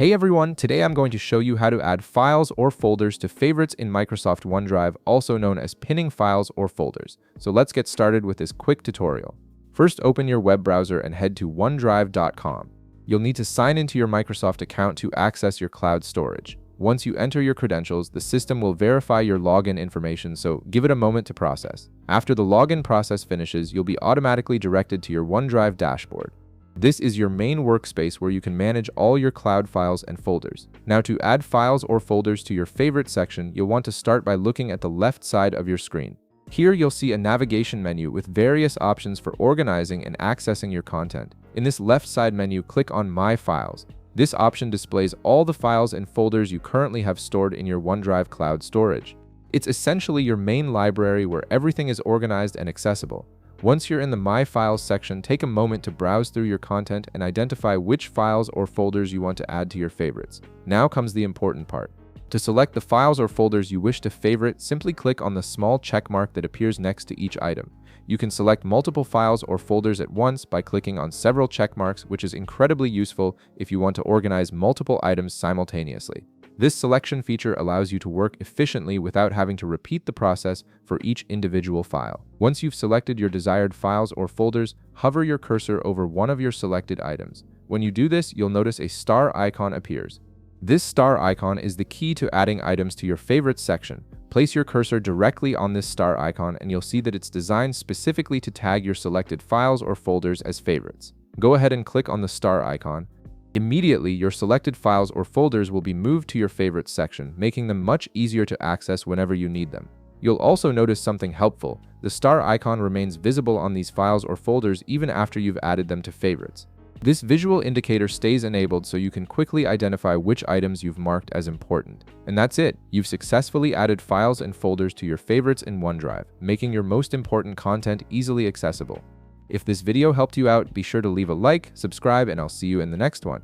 Hey everyone, today I'm going to show you how to add files or folders to favorites in Microsoft OneDrive, also known as pinning files or folders. So let's get started with this quick tutorial. First, open your web browser and head to onedrive.com. You'll need to sign into your Microsoft account to access your cloud storage. Once you enter your credentials, the system will verify your login information, so give it a moment to process. After the login process finishes, you'll be automatically directed to your OneDrive dashboard. This is your main workspace where you can manage all your cloud files and folders. Now, to add files or folders to your favorite section, you'll want to start by looking at the left side of your screen. Here you'll see a navigation menu with various options for organizing and accessing your content. In this left side menu, click on My Files. This option displays all the files and folders you currently have stored in your OneDrive cloud storage. It's essentially your main library where everything is organized and accessible. Once you're in the My Files section, take a moment to browse through your content and identify which files or folders you want to add to your favorites. Now comes the important part. To select the files or folders you wish to favorite, simply click on the small check mark that appears next to each item. You can select multiple files or folders at once by clicking on several check marks, which is incredibly useful if you want to organize multiple items simultaneously. This selection feature allows you to work efficiently without having to repeat the process for each individual file. Once you've selected your desired files or folders, hover your cursor over one of your selected items. When you do this, you'll notice a star icon appears. This star icon is the key to adding items to your favorites section. Place your cursor directly on this star icon and you'll see that it's designed specifically to tag your selected files or folders as favorites. Go ahead and click on the star icon. Immediately, your selected files or folders will be moved to your favorites section, making them much easier to access whenever you need them. You'll also notice something helpful. The star icon remains visible on these files or folders even after you've added them to favorites. This visual indicator stays enabled so you can quickly identify which items you've marked as important. And that's it. You've successfully added files and folders to your favorites in OneDrive, making your most important content easily accessible. If this video helped you out, be sure to leave a like, subscribe, and I'll see you in the next one.